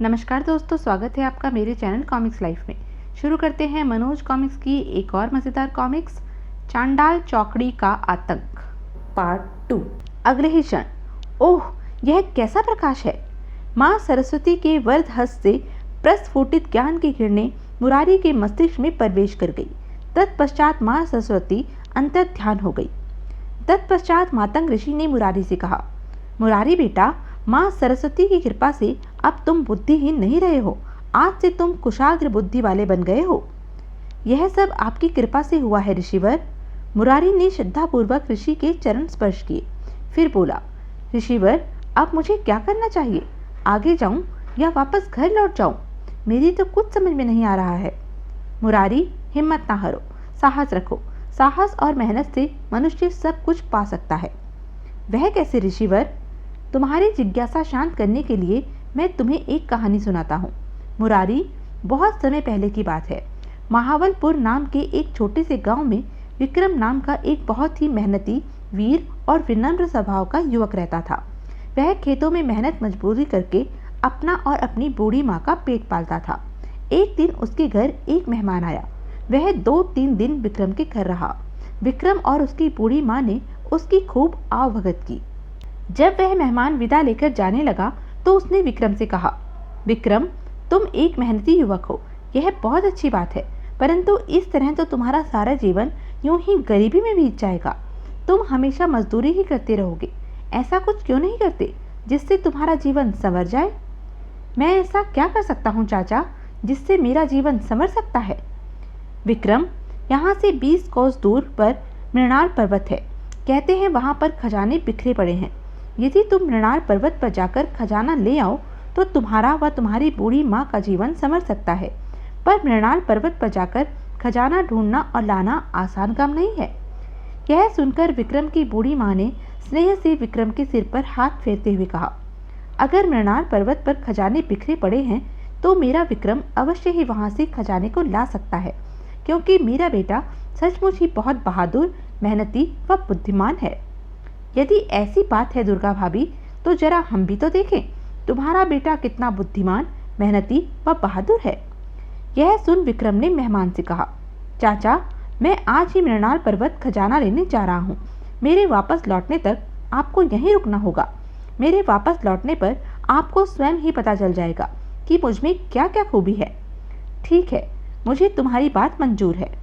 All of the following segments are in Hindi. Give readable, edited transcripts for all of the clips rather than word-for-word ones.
नमस्कार दोस्तों, स्वागत है आपका मेरे चैनल कॉमिक्स लाइफ में। शुरू करते हैं मनोज कॉमिक्स की एक और मज़ेदार कॉमिक्स, चांडाल चौकड़ी का आतंक पार्ट 2। अगले ही क्षण, ओह यह कैसा प्रकाश है! माँ सरस्वती के वरद हस्त से प्रस्फुटित ज्ञान की किरणें मुरारी के मस्तिष्क में प्रवेश कर गई। तत्पश्चात माँ सरस्वती अंतर ध्यान हो गई। तत्पश्चात मातंग ऋषि ने मुरारी से कहा, मुरारी बेटा, माँ सरस्वती की कृपा से अब तुम बुद्धिहीन नहीं रहे हो। आज से तुम कुशाग्र बुद्धि वाले बन गए हो। यह सब आपकी कृपा से हुआ है ऋषिवर। मुरारी ने श्रद्धापूर्वक ऋषि के चरण स्पर्श किए, फिर बोला, ऋषिवर, अब मुझे क्या करना चाहिए? आगे जाऊं या वापस घर लौट जाऊं? मेरी तो कुछ समझ में नहीं आ रहा है। मुरारी, हिम्मत ना हारो, साहस रखो। साहस और मेहनत से मनुष्य सब कुछ पा सकता है। वह कैसे ऋषिवर? तुम्हारी जिज्ञासा शांत करने के लिए मैं तुम्हें एक कहानी सुनाता हूँ। मुरारी, बहुत समय पहले की बात है। महावलपुर नाम के एक छोटे से गांव में विक्रम नाम का एक बहुत ही मेहनती, वीर और विनम्र स्वभाव का युवक रहता था। वह खेतों में मेहनत मजदूरी करके अपना और अपनी बूढ़ी माँ का पेट पालता था। एक दिन उसके घर एक मेहमान आया। वह 2-3 दिन विक्रम के घर रहा। विक्रम और उसकी बूढ़ी माँ ने उसकी खूब आवभगत की। जब वह मेहमान विदा लेकर जाने लगा तो उसने विक्रम से कहा, विक्रम, तुम एक मेहनती युवक हो, यह बहुत अच्छी बात है, परंतु इस तरह तो तुम्हारा सारा जीवन यूं ही गरीबी में बीत जाएगा। तुम हमेशा मजदूरी ही करते रहोगे। ऐसा कुछ क्यों नहीं करते जिससे तुम्हारा जीवन संवर जाए? मैं ऐसा क्या कर सकता हूँ चाचा, जिससे मेरा जीवन संवर सकता है? विक्रम, यहाँ से 20 कोस दूर पर मृणाल पर्वत है। कहते हैं वहाँ पर खजाने बिखरे पड़े हैं। यदि तुम मृणाल पर्वत पर जाकर खजाना ले आओ तो तुम्हारा व तुम्हारी बूढ़ी माँ का जीवन संवर सकता है। पर मृणाल पर्वत पर जाकर खजाना ढूंढना और लाना आसान काम नहीं है। यह सुनकर विक्रम की बूढ़ी माँ ने स्नेह से विक्रम के सिर पर हाथ फेरते हुए कहा, अगर मृणाल पर्वत पर खजाने बिखरे पड़े हैं तो मेरा विक्रम अवश्य ही वहाँ से खजाने को ला सकता है, क्योंकि मेरा बेटा सचमुच ही बहुत बहादुर, मेहनती व बुद्धिमान है। यदि ऐसी बात है दुर्गा भाभी, तो जरा हम भी तो देखें तुम्हारा बेटा कितना बुद्धिमान, मेहनती व बहादुर है। यह सुन विक्रम ने मेहमान से कहा, चाचा, मैं आज ही मृणाल पर्वत खजाना लेने जा रहा हूँ। मेरे वापस लौटने तक आपको यहीं रुकना होगा। मेरे वापस लौटने पर आपको स्वयं ही पता चल जाएगा कि मुझ में क्या क्या खूबी है। ठीक है, मुझे तुम्हारी बात मंजूर है।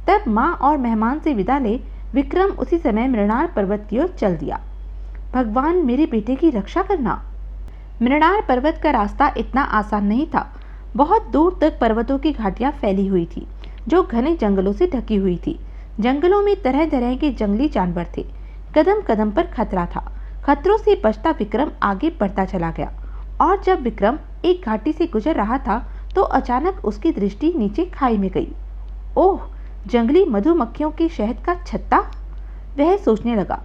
तब माँ और मेहमान से विदा ले विक्रम उसी समय मृणाल पर्वत की ओर चल दिया। भगवान, मेरे बेटे की रक्षा करना। मृणाल पर्वत का रास्ता इतना आसान नहीं था। बहुत दूर तक पर्वतों की घाटियां फैली हुई थी, जो घने जंगलों से ढकी हुई थी। जंगलों में तरह तरह के जंगली जानवर थे। कदम कदम पर खतरा था। खतरों से बचता विक्रम आगे बढ़ता चला गया, और जब विक्रम एक घाटी से गुजर रहा था तो अचानक उसकी दृष्टि नीचे खाई में गई। ओह, जंगली मधुमक्खियों के शहद का छत्ता! वह सोचने लगा,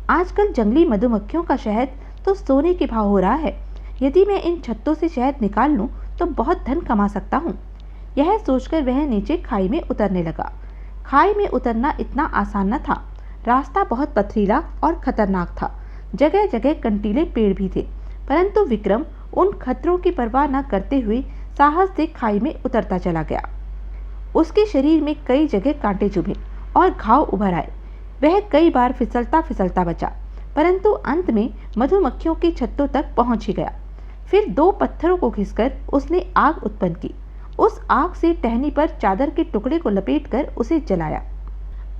आजकल जंगली मधुमक्खियों का शहद तो सोने के भाव हो रहा है। यदि मैं इन छत्तों से शहद निकाल लूं तो बहुत धन कमा सकता हूं। यह सोचकर वह नीचे खाई में उतरने लगा। खाई में उतरना इतना आसान न था। रास्ता बहुत पथरीला और खतरनाक था। जगह जगह कंटीले पेड़ भी थे, परंतु विक्रम उन खतरों की परवाह न करते हुए साहस से खाई में उतरता चला गया। उसके शरीर में कई जगह कांटे चुभे और घाव उभर आए। वह कई बार फिसलता फिसलता बचा, परंतु अंत में मधुमक्खियों की छत्तों तक पहुंच ही गया। फिर 2 पत्थरों को घिसकर उसने आग उत्पन्न की। उस आग से टहनी पर चादर के टुकड़े को लपेटकर उसे जलाया।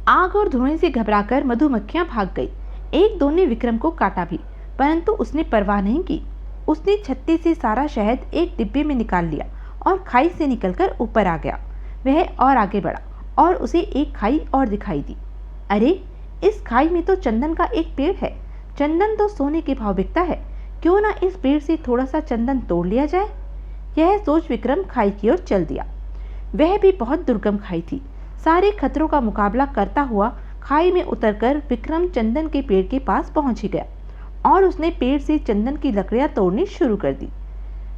आग और धुएं से घबराकर मधुमक्खियां भाग गई। 1-2 ने विक्रम को काटा भी, परंतु उसने परवाह नहीं की। उसने छत्ते से सारा शहद एक डिब्बे में निकाल लिया और खाई से निकलकर ऊपर आ गया। वह और आगे बढ़ा और उसे एक खाई और दिखाई दी। अरे, इस खाई में तो चंदन का एक पेड़ है। चंदन तो सोने के भाव बिकता है। क्यों ना इस पेड़ से थोड़ा सा चंदन तोड़ लिया जाए। यह सोच विक्रम खाई की ओर चल दिया। वह भी बहुत दुर्गम खाई थी। सारे खतरों का मुकाबला करता हुआ खाई में उतरकर विक्रम चंदन के पेड़ के पास पहुंच ही गया और उसने पेड़ से चंदन की लकड़ियां तोड़नी शुरू कर दी।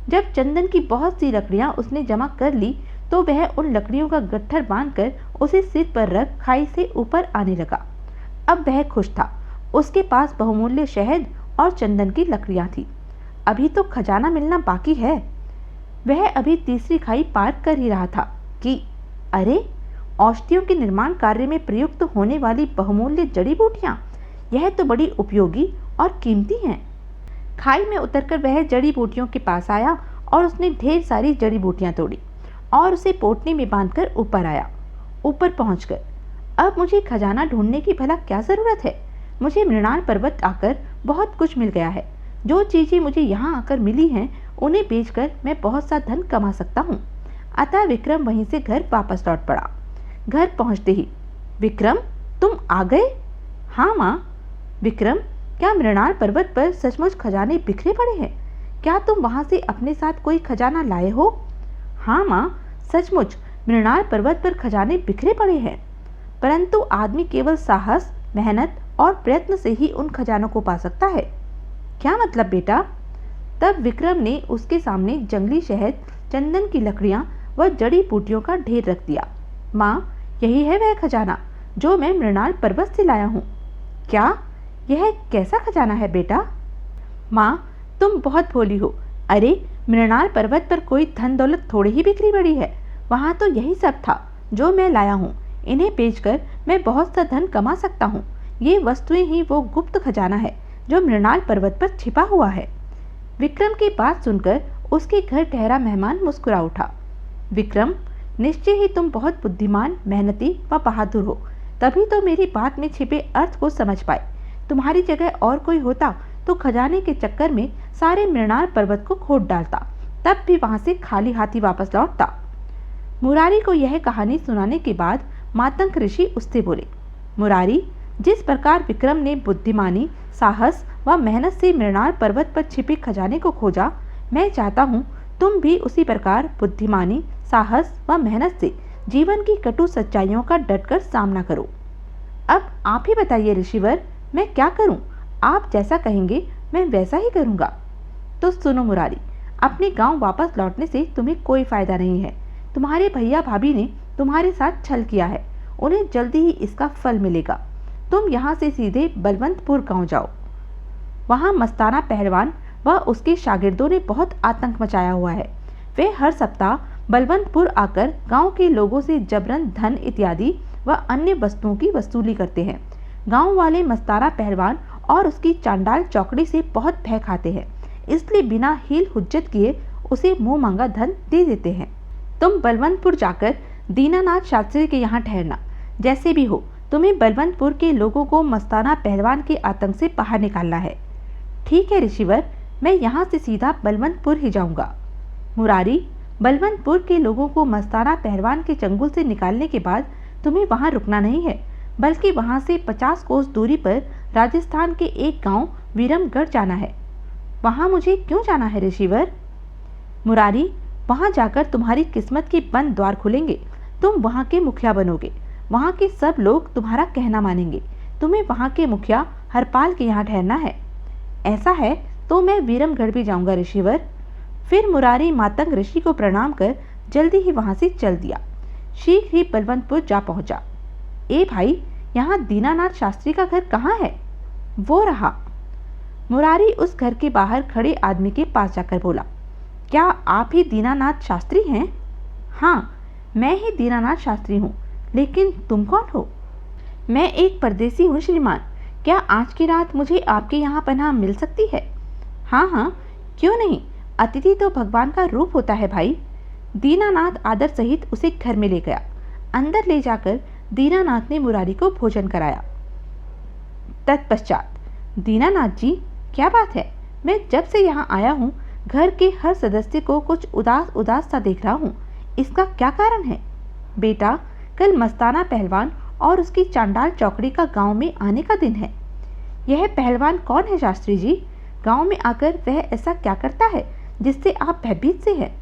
जब चंदन की बहुत सी लकड़ियां उसने जमा कर ली तो वह उन लकड़ियों का गट्ठर बांधकर उसे सिर पर रख खाई से ऊपर आने लगा। अब वह खुश था। उसके पास बहुमूल्य शहद और चंदन की लकड़ियां थी। अभी तो खजाना मिलना बाकी है। वह अभी तीसरी खाई पार कर ही रहा था कि अरे, औषधियों के निर्माण कार्य में प्रयुक्त होने वाली बहुमूल्य जड़ी बूटियां, यह तो बड़ी उपयोगी और कीमती हैं। खाई में उतरकर वह जड़ी बूटियों के पास आया और उसने ढेर सारी जड़ी बूटियां तोड़ी और उसे पोटली में बांधकर ऊपर आया। ऊपर पहुंचकर, अब मुझे खजाना ढूंढने की भला क्या जरूरत है? मुझे मृणाल पर्वत आकर बहुत कुछ मिल गया है। जो चीजें मुझे यहाँ आकर मिली हैं, उन्हें बेचकर मैं बहुत सा धन कमा सकता हूँ। अतः विक्रम वहीं से घर वापस लौट पड़ा। घर पहुंचते ही, विक्रम, तुम आ गए? हाँ माँ। विक्रम, क्या मृणाल पर्वत पर सचमुच खजाने बिखरे पड़े हैं? क्या तुम वहां से अपने साथ कोई खजाना लाए हो? हाँ माँ, सचमुच मृणाल पर्वत पर खजाने बिखरे पड़े हैं, परंतु आदमी केवल साहस, मेहनत और प्रयत्न से ही उन खजानों को पा सकता है। क्या मतलब बेटा? तब विक्रम ने उसके सामने जंगली शहद, चंदन की लकड़ियां व जड़ी बूटियों का ढेर रख दिया। माँ, यही है वह खजाना जो मैं मृणाल पर्वत से लाया हूँ। क्या? यह कैसा खजाना है बेटा? माँ, तुम बहुत भोली हो। अरे, मृणाल पर्वत पर कोई धन दौलत थोड़ी ही बिखरी पड़ी है। वहाँ तो यही सब था जो मैं लाया हूँ। इन्हें बेचकर मैं बहुत सा धन कमा सकता हूँ। ये वस्तुएं ही वो गुप्त खजाना है जो मृणाल पर्वत पर छिपा हुआ है। विक्रम की बात सुनकर उसके घर ठहरा मेहमान मुस्कुरा उठा। विक्रम, निश्चय ही तुम बहुत बुद्धिमान, मेहनती व बहादुर हो, तभी तो मेरी बात में छिपे अर्थ को समझ पाए। तुम्हारी जगह और कोई होता तो खजाने के चक्कर में सारे मृणाल पर्वत को खोद डालता, तब भी वहां से खाली हाथी वापस लौटता। मुरारी को यह कहानी सुनाने के बाद मातंग ऋषि उससे बोले, मुरारी, जिस प्रकार विक्रम ने बुद्धिमानी, साहस व मेहनत से मृणाल पर्वत पर छिपे खजाने को खोजा, मैं चाहता हूँ तुम भी उसी प्रकार बुद्धिमानी, साहस व मेहनत से जीवन की कटु सच्चाइयों का डटकर सामना करो। अब आप ही बताइए ऋषिवर, मैं क्या करूं? आप जैसा कहेंगे मैं वैसा ही करूंगा। तो सुनो मुरारी, अपने गांव वापस लौटने से तुम्हें कोई फायदा नहीं है। तुम्हारे भैया भाभी ने तुम्हारे साथ छल किया है, उन्हें जल्दी ही इसका फल मिलेगा। तुम यहाँ से सीधे बलवंतपुर गांव जाओ। वहाँ मस्ताना पहलवान व उसके शागिर्दों ने बहुत आतंक मचाया हुआ है। वे हर सप्ताह बलवंतपुर आकर गांव के लोगों से जबरन धन इत्यादि व अन्य वस्तुओं की वसूली करते हैं। गांव वाले मस्ताना पहलवान और उसकी चांडाल चौकड़ी से बहुत भय खाते हैं, इसलिए बिना हील हुज्जत किए उसे मुंह मांगा धन दे देते हैं। तुम बलवंतपुर जाकर दीनानाथ शास्त्री के यहाँ ठहरना। जैसे भी हो, तुम्हें बलवंतपुर के लोगों को मस्ताना पहलवान के आतंक से बाहर निकालना है। ठीक है ऋषिवर, मैं यहाँ से सीधा बलवंतपुर ही जाऊँगा। मुरारी, बलवंतपुर के लोगों को मस्ताना पहलवान के चंगुल से निकालने के बाद तुम्हें वहाँ रुकना नहीं है, बल्कि वहाँ से 50 कोस दूरी पर राजस्थान के एक गांव विरमगढ़ जाना है। वहाँ मुझे क्यों जाना है ऋषिवर? मुरारी, वहाँ जाकर तुम्हारी किस्मत के बंद द्वार खुलेंगे। तुम वहाँ के मुखिया बनोगे। वहाँ के सब लोग तुम्हारा कहना मानेंगे। तुम्हें वहाँ के मुखिया हरपाल के यहाँ ठहरना है। ऐसा है तो मैं विरमगढ़ भी जाऊँगा ऋषिवर। फिर मुरारी मातंग ऋषि को प्रणाम कर जल्दी ही वहाँ से चल दिया। शीघ्र ही बलवंतपुर जा पहुँचा। ए भाई, यहाँ दीनानाथ शास्त्री का घर कहाँ है? वो रहा। मुरारी उस घर के बाहर खड़े आदमी के पास जाकर बोला, क्या आप ही दीनानाथ शास्त्री हैं? हाँ, मैं ही दीनानाथ शास्त्री हूँ, लेकिन तुम कौन हो? मैं एक परदेसी हूँ श्रीमान। क्या आज की रात मुझे आपके यहाँ पनाह मिल सकती है? हाँ हाँ, क्यों नहीं, अतिथि तो भगवान का रूप होता है भाई। दीनानाथ आदर सहित उसे घर में ले गया। अंदर ले जाकर दीनानाथ ने मुरारी को भोजन कराया। तत्पश्चात, दीनानाथ जी, क्या बात है? मैं जब से यहाँ आया हूँ घर के हर सदस्य को कुछ उदास उदास सा देख रहा हूँ। इसका क्या कारण है? बेटा, कल मस्ताना पहलवान और उसकी चांडाल चौकड़ी का गांव में आने का दिन है। यह पहलवान कौन है शास्त्री जी? गांव में आकर वह ऐसा क्या करता है जिससे आप भयभीत से हैं?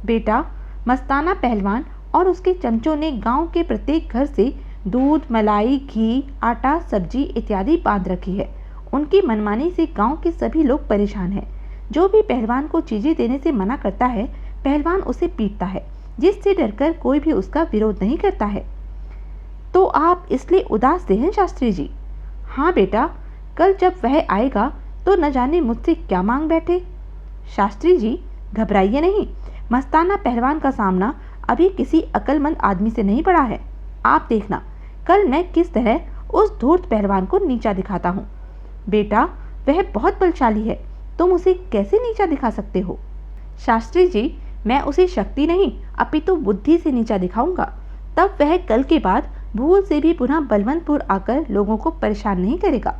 बेटा, मस्ताना पहलवान और उसके चमचों ने गांव के प्रत्येक घर से दूध, मलाई, घी, आटा, सब्जी इत्यादि बांध रखी है। उनकी मनमानी से गांव के सभी लोग परेशान हैं। जो भी पहलवान को चीजें देने से मना करता है, पहलवान उसे पीटता है, जिससे डरकर कोई भी उसका विरोध नहीं करता है। तो आप इसलिए उदास से हैं शास्त्री जी? हाँ बेटा, कल जब वह आएगा तो न जाने मुझसे क्या मांग बैठे। शास्त्री जी, घबराइए नहीं, मस्ताना पहलवान का सामना अभी किसी अक्लमंद आदमी से नहीं पड़ा है। आप देखना कल मैं किस तरह उस धूर्त पहलवान को नीचा दिखाता हूँ। बेटा, वह बहुत बलशाली है, तुम उसे कैसे नीचा दिखा सकते हो? शास्त्री जी, मैं उसे शक्ति नहीं अपितु बुद्धि से नीचा दिखाऊंगा। तब वह कल के बाद भूल से भी पुनः बलवंतपुर आकर लोगों को परेशान नहीं करेगा।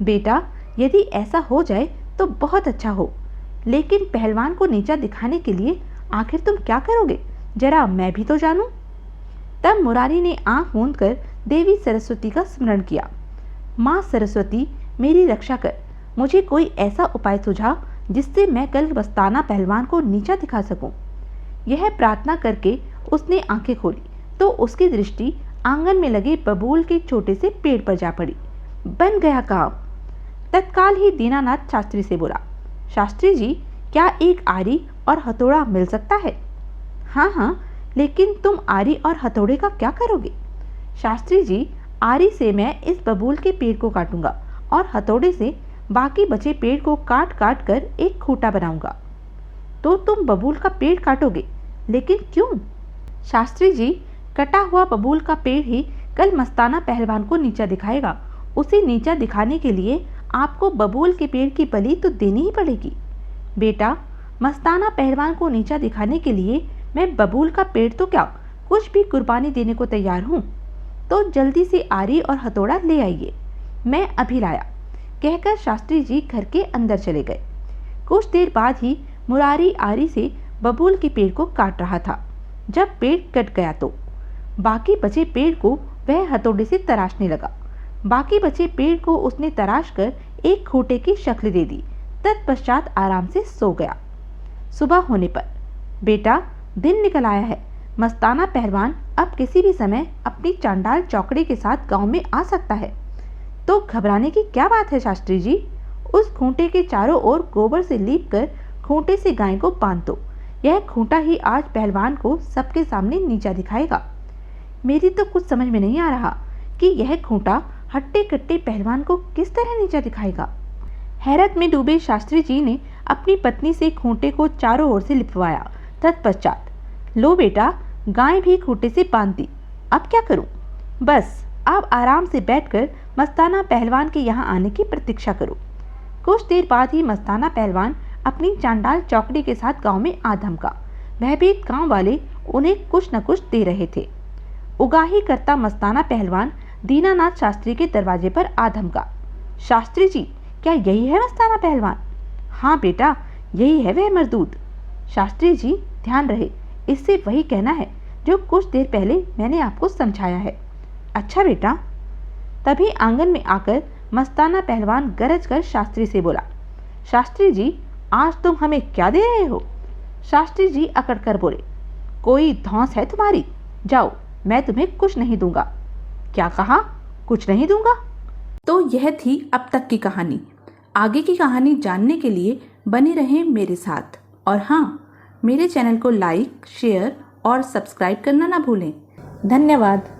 बेटा, यदि ऐसा हो जाए तो बहुत अच्छा हो, लेकिन पहलवान को नीचा दिखाने के लिए आखिर तुम क्या करोगे, जरा मैं भी तो जानूं। तब मुरारी ने आंख मूंद कर देवी सरस्वती का स्मरण किया। माँ सरस्वती, मेरी रक्षा कर, मुझे कोई ऐसा उपाय सुझा जिससे मैं कल मस्ताना पहलवान को नीचा दिखा सकूं। यह प्रार्थना करके उसने आंखें खोली तो उसकी दृष्टि आंगन में लगे बबूल के छोटे से पेड़ पर जा पड़ी। बन गया काम। तत्काल ही दीनानाथ शास्त्री से बोला, शास्त्री जी, क्या एक आरी और हथौड़ा मिल सकता है? हाँ हाँ, लेकिन तुम आरी और हथौड़े का क्या करोगे? शास्त्री जी, आरी से मैं इस बबूल के पेड़ को काटूंगा और हथौड़े से बाकी बचे पेड़ को काट काट कर एक खूंटा बनाऊंगा। तो तुम बबूल का पेड़ काटोगे, लेकिन क्यों? शास्त्री जी, कटा हुआ बबूल का पेड़ ही कल मस्ताना पहलवान को नीचा दिखाएगा। उसे नीचा दिखाने के लिए आपको बबूल के पेड़ की बलि तो देनी ही पड़ेगी। बेटा, मस्ताना पहलवान को नीचा दिखाने के लिए मैं बबूल का पेड़ तो क्या, कुछ भी कुर्बानी देने को तैयार हूँ। तो जल्दी से आरी और हथौड़ा ले आइए, मैं अभी लाया, कहकर शास्त्री जी घर के अंदर चले गए। कुछ देर बाद ही मुरारी आरी से बबूल के पेड़ को काट रहा था। जब पेड़ कट गया तो बाकी बचे पेड़ को वह हथौड़े से तराशने लगा। बाकी बचे पेड़ को उसने तराश कर एक खूंटे की शक्ल दे दी। तत्पश्चात आराम से सो गया। सुबह होने पर, बेटा, दिन निकल आया है, मस्ताना पहलवान अब किसी भी समय अपनी चांडाल चौकड़ी के साथ गांव में आ सकता है। तो घबराने की क्या बात है शास्त्री जी? उस खूंटे के चारों ओर गोबर से लीप कर खूंटे से गाय को बांध दो। यह खूंटा ही आज पहलवान को सबके सामने नीचा दिखाएगा। मेरी तो कुछ समझ में नहीं आ रहा कि यह खूंटा हट्टे कट्टे पहलवान को किस तरह नीचा दिखाएगा। हैरत में डूबे शास्त्री जी ने अपनी पत्नी से खूंटे को चारों ओर से लिपवाया। तत्पश्चात, लो बेटा, गाय भी खूंटे से बांध दी, अब क्या करूं? बस अब आराम से बैठकर मस्ताना पहलवान के यहाँ आने की प्रतीक्षा करो। कुछ देर बाद ही मस्ताना पहलवान अपनी चांडाल चौकड़ी के साथ गांव में आ धमका। भयभीत गांव वाले उन्हें कुछ न कुछ दे रहे थे। उगाही करता मस्ताना पहलवान दीनानाथ शास्त्री के दरवाजे पर आ धमका। शास्त्री जी, क्या यही है मस्ताना पहलवान? हाँ बेटा, यही है वह मरदूद। शास्त्री जी, ध्यान रहे, इससे वही कहना है जो कुछ देर पहले मैंने आपको समझाया है। अच्छा बेटा। तभी आंगन में आकर मस्ताना पहलवान गरज कर शास्त्री से बोला, शास्त्री जी, आज तुम हमें क्या दे रहे हो? शास्त्री जी अकड़ कर बोले, कोई धौंस है तुम्हारी? जाओ, मैं तुम्हें कुछ नहीं दूंगा। क्या कहा? कुछ नहीं दूंगा? तो यह थी अब तक की कहानी। आगे की कहानी जानने के लिए बने रहें मेरे साथ। और हाँ, मेरे चैनल को लाइक, शेयर और सब्सक्राइब करना ना भूलें। धन्यवाद।